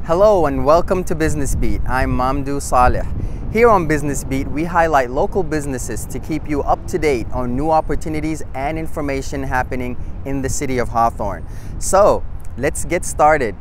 Hello and welcome to Business Beat. I'm Mamdou Saleh. Here on Business Beat, we highlight local businesses to keep you up to date on new opportunities and information happening in the city of Hawthorne. So, let's get started.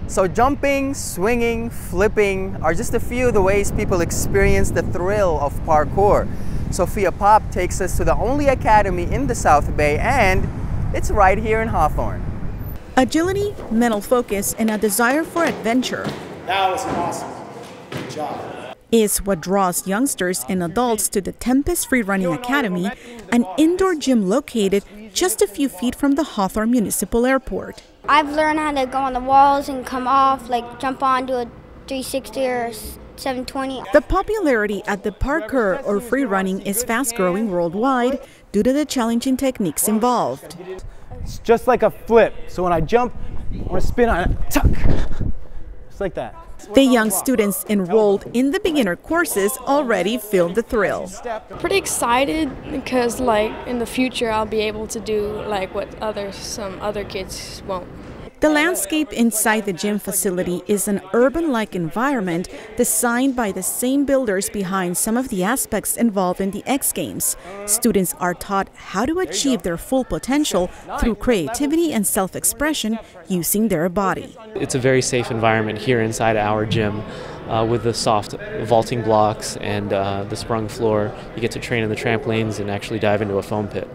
So jumping, swinging, flipping are just a few of the ways people experience the thrill of parkour. Sophia Pop takes us to the only academy in the South Bay, and it's right here in Hawthorne. Agility, mental focus, and a desire for adventure. That was awesome. Good job. Is what draws youngsters and adults to the Tempest Free Running Academy, an indoor gym located just a few feet from the Hawthorne Municipal Airport. I've learned how to go on the walls and come off, like jump on, do a 360 or 720. The popularity at the parkour or free running is fast growing worldwide due to the challenging techniques involved. It's just like a flip. So when I jump, I want to spin on it, tuck. Just like that. The young students enrolled in the beginner courses already feel the thrill. Pretty excited because in the future I'll be able to do what some other kids won't. The landscape inside the gym facility is an urban-like environment designed by the same builders behind some of the aspects involved in the X Games. Students are taught how to achieve their full potential through creativity and self-expression using their body. It's a very safe environment here inside our gym with the soft vaulting blocks and the sprung floor. You get to train in the trampolines and actually dive into a foam pit.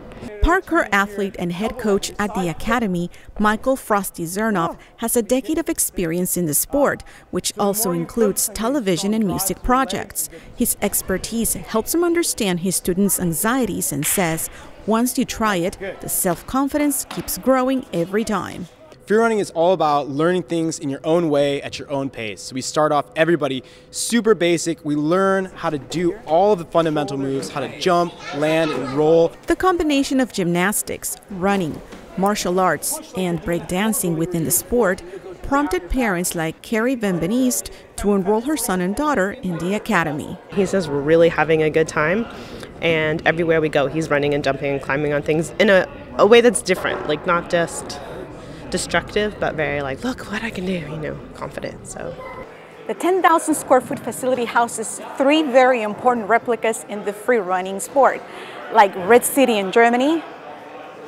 Parkour athlete and head coach at the Academy, Michael Frosty Zernoff, has a decade of experience in the sport, which also includes television and music projects. His expertise helps him understand his students' anxieties and says, once you try it, the self-confidence keeps growing every time. Free running is all about learning things in your own way at your own pace. So we start off everybody super basic. We learn how to do all of the fundamental moves, how to jump, land, and roll. The combination of gymnastics, running, martial arts, and breakdancing within the sport prompted parents like Carrie Benveniste to enroll her son and daughter in the academy. He says we're really having a good time, and everywhere we go he's running and jumping and climbing on things in a way that's different, not just destructive, but very look what I can do, confident. So the 10,000 square foot facility houses three very important replicas in the free running sport, like Red City in Germany,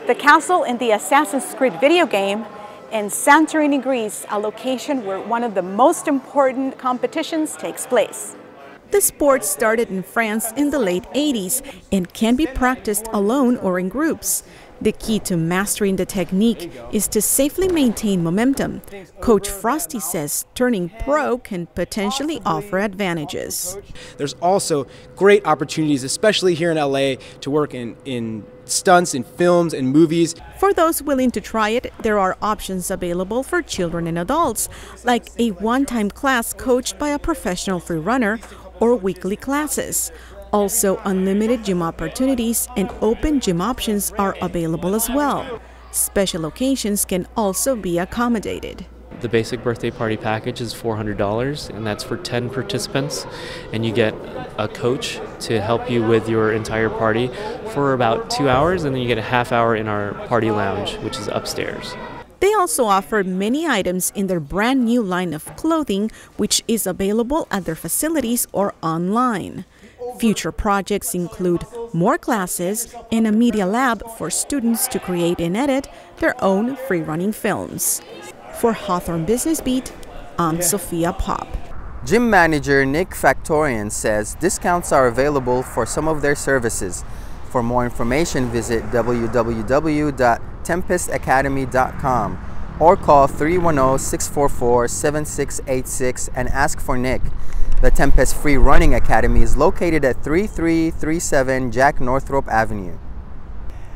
the castle in the Assassin's Creed video game, and Santorini, Greece, a location where one of the most important competitions takes place. The sport started in France in the late 80s and can be practiced alone or in groups. The key to mastering the technique is to safely maintain momentum. Coach Frosty says turning pro can potentially offer advantages. There's also great opportunities, especially here in LA, to work in stunts, in films, and movies. For those willing to try it, there are options available for children and adults, like a one-time class coached by a professional free runner or weekly classes. Also, unlimited gym opportunities and open gym options are available as well. Special occasions can also be accommodated. The basic birthday party package is $400, and that's for 10 participants, and you get a coach to help you with your entire party for about 2 hours, and then you get a half hour in our party lounge, which is upstairs. They also offer many items in their brand new line of clothing, which is available at their facilities or online. Future projects include more classes and a media lab for students to create and edit their own free running films. For Hawthorne Business Beat, I'm Sophia Pop. Gym manager Nick Factorian says discounts are available for some of their services. For more information, visit www.tempestacademy.com or call 310-644-7686 and ask for Nick. The Tempest Free Running Academy is located at 3337 Jack Northrop Avenue.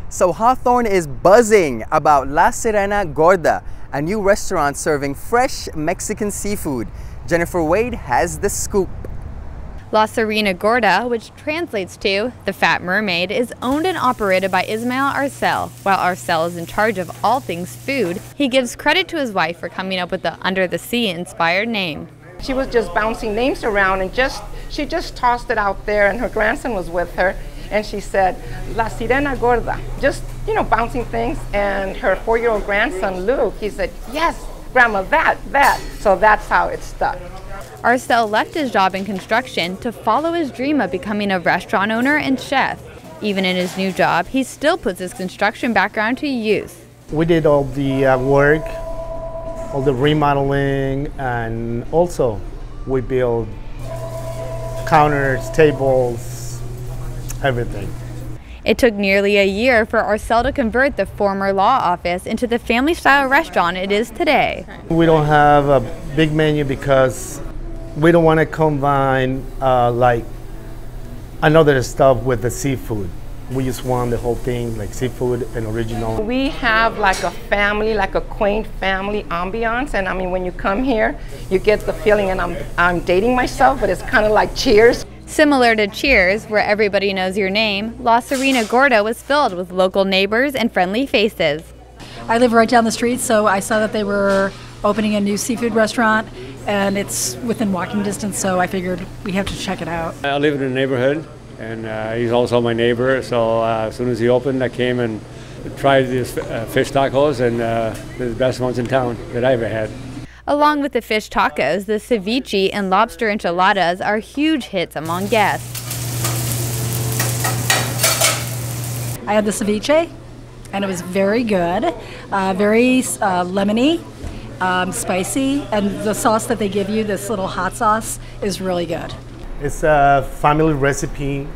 So Hawthorne is buzzing about La Sirena Gorda, a new restaurant serving fresh Mexican seafood. Jennifer Wade has the scoop. La Sirena Gorda, which translates to the Fat Mermaid, is owned and operated by Ismael Arcel. While Arcel is in charge of all things food, he gives credit to his wife for coming up with the Under the Sea inspired name. She was just bouncing names around and she just tossed it out there, and her grandson was with her, and she said, La Sirena Gorda, just, you know, bouncing things. And her 4-year-old grandson, Luke, he said, yes, Grandma, that. So that's how it stuck. Arcel left his job in construction to follow his dream of becoming a restaurant owner and chef. Even in his new job, he still puts his construction background to use. We did all the work, all the remodeling, and also we built counters, tables, everything. It took nearly a year for Arcel to convert the former law office into the family-style restaurant it is today. We don't have a big menu because we don't want to combine like another stuff with the seafood. We just want the whole thing, like seafood and original. We have like a family, like a quaint family ambiance, and I mean, when you come here, you get the feeling, and I'm dating myself, but it's kind of like Cheers. Similar to Cheers, where everybody knows your name, La Sirena Gorda was filled with local neighbors and friendly faces. I live right down the street, so I saw that they were opening a new seafood restaurant, and it's within walking distance, so I figured we have to check it out. I live in the neighborhood, and he's also my neighbor, so as soon as he opened, I came and tried these fish tacos, and they're the best ones in town that I ever had. Along with the fish tacos, the ceviche and lobster enchiladas are huge hits among guests. I had the ceviche, and it was very good, very lemony, spicy, and the sauce that they give you, this little hot sauce, is really good. It's a family recipe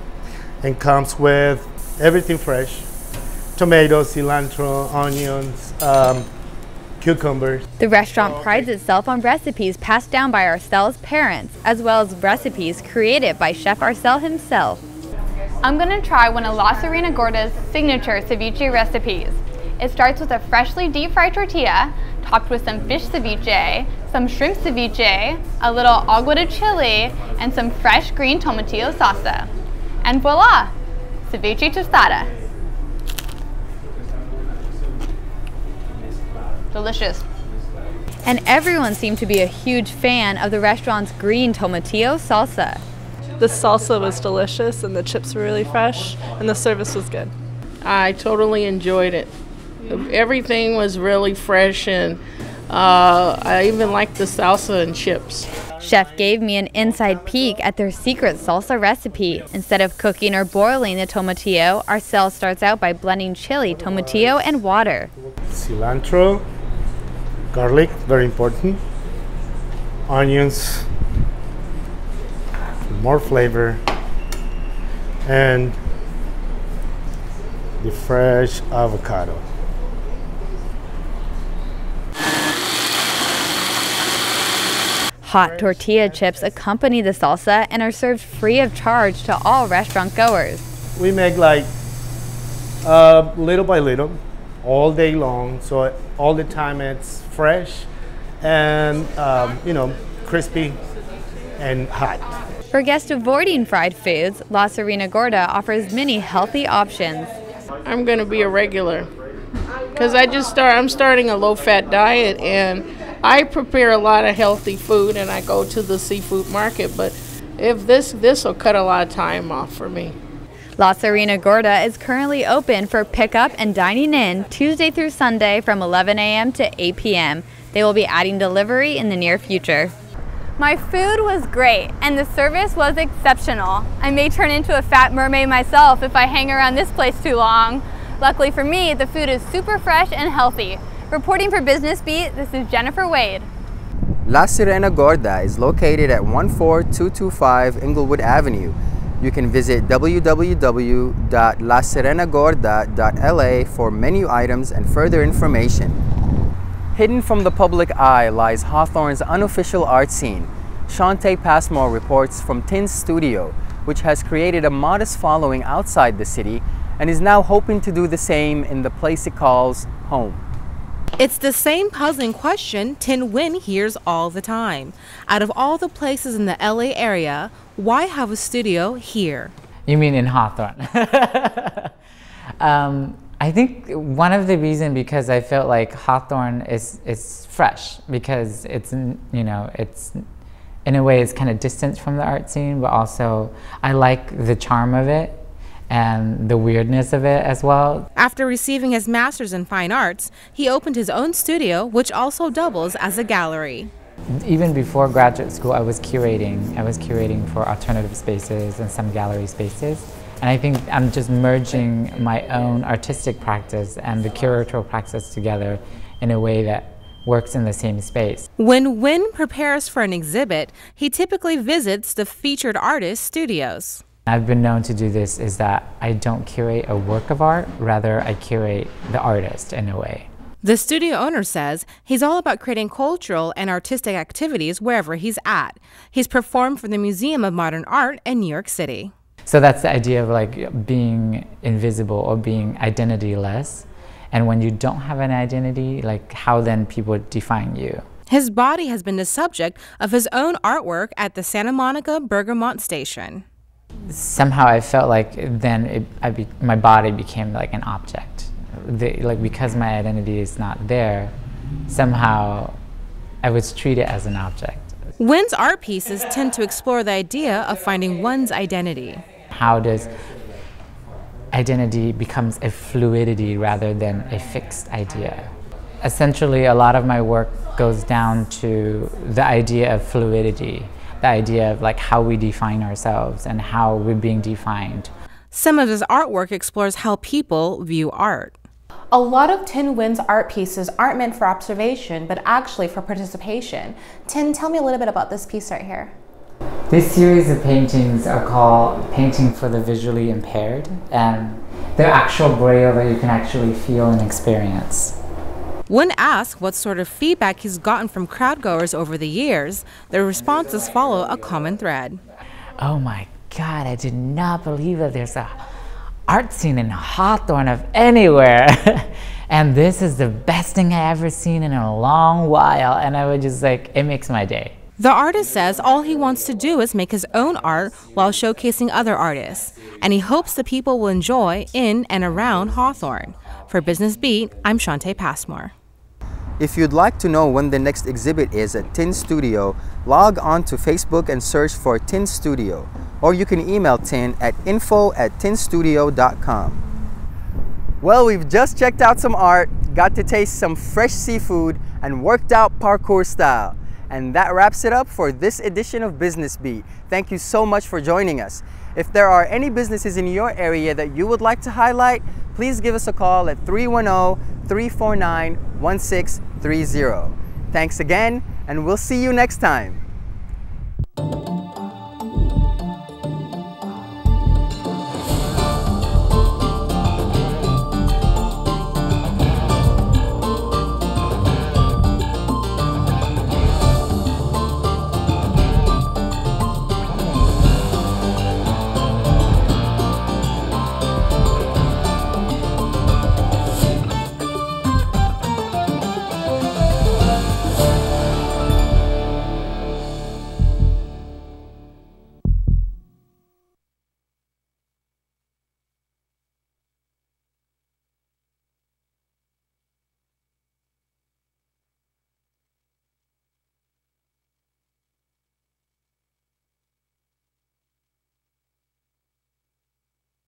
and comes with everything fresh: tomatoes, cilantro, onions, cucumbers. The restaurant prides itself on recipes passed down by Arcel's parents, as well as recipes created by Chef Arcel himself. I'm going to try one of La Sirena Gorda's signature ceviche recipes. It starts with a freshly deep-fried tortilla, topped with some fish ceviche, some shrimp ceviche, a little agua de chili, and some fresh green tomatillo salsa. And voila! Ceviche tostada. Delicious. And everyone seemed to be a huge fan of the restaurant's green tomatillo salsa. The salsa was delicious, and the chips were really fresh, and the service was good. I totally enjoyed it. Everything was really fresh, and I even liked the salsa and chips. Chef gave me an inside peek at their secret salsa recipe. Instead of cooking or boiling the tomatillo, Arcel starts out by blending chili, tomatillo, and water. Cilantro, garlic, very important, onions, more flavor, and the fresh avocado. Hot tortilla chips accompany the salsa and are served free of charge to all restaurant goers. We make like little by little, all day long, so all the time it's fresh and you know, crispy and hot. For guests avoiding fried foods, La Sirena Gorda offers many healthy options. I'm going to be a regular because I'm starting a low-fat diet, and I prepare a lot of healthy food, and I go to the seafood market, but if this will cut a lot of time off for me. La Sirena Gorda is currently open for pickup and dining in Tuesday through Sunday from 11 a.m. to 8 p.m. They will be adding delivery in the near future. My food was great, and the service was exceptional. I may turn into a fat mermaid myself if I hang around this place too long. Luckily for me, the food is super fresh and healthy. Reporting for Business Beat, this is Jennifer Wade. La Sirena Gorda is located at 14225 Inglewood Avenue. You can visit www.lasirenagorda.la for menu items and further information. Hidden from the public eye lies Hawthorne's unofficial art scene. Shantae Passmore reports from Tin's Studio, which has created a modest following outside the city and is now hoping to do the same in the place it calls home. It's the same puzzling question Tin Nguyen hears all the time. Out of all the places in the LA area, why have a studio here? You mean in Hawthorne? I think one of the reasons because I felt like Hawthorne is fresh, because it's, you know, it's in a way it's kind of distant from the art scene, but also I like the charm of it and the weirdness of it as well. After receiving his master's in fine arts, he opened his own studio, which also doubles as a gallery. Even before graduate school, I was curating for alternative spaces and some gallery spaces. And I think I'm just merging my own artistic practice and the curatorial practice together in a way that works in the same space. When Nguyen prepares for an exhibit, he typically visits the featured artist studios. I've been known to do this is that I don't curate a work of art, rather I curate the artist in a way. The studio owner says he's all about creating cultural and artistic activities wherever he's at. He's performed for the Museum of Modern Art in New York City. So that's the idea of like being invisible or being identityless. And when you don't have an identity, like how then people define you? His body has been the subject of his own artwork at the Santa Monica Bergamot Station. Somehow I felt like then my body became like an object. Like because my identity is not there, somehow I was treated as an object. Nguyen's art pieces tend to explore the idea of finding one's identity. How does identity becomes a fluidity rather than a fixed idea? Essentially, a lot of my work goes down to the idea of fluidity, the idea of like how we define ourselves and how we're being defined. Some of his artwork explores how people view art. A lot of Tin Nguyen's art pieces aren't meant for observation, but actually for participation. Tin, tell me a little bit about this piece right here. This series of paintings are called Painting for the Visually Impaired, and they're actual braille that you can actually feel and experience. When asked what sort of feedback he's gotten from crowdgoers over the years, the responses follow a common thread. Oh my God, I did not believe that there's a art scene in Hawthorne of anywhere. And this is the best thing I ever seen in a long while. And I was just like, it makes my day. The artist says all he wants to do is make his own art while showcasing other artists. And he hopes the people will enjoy in and around Hawthorne. For Business Beat, I'm Shantae Passmore. If you'd like to know when the next exhibit is at Tin Studio, log on to Facebook and search for Tin Studio. Or you can email Tin at info@tinstudio.com. Well, we've just checked out some art, got to taste some fresh seafood, and worked out parkour style. And that wraps it up for this edition of Business Beat. Thank you so much for joining us. If there are any businesses in your area that you would like to highlight, please give us a call at 310-349-1630. Thanks again, and we'll see you next time.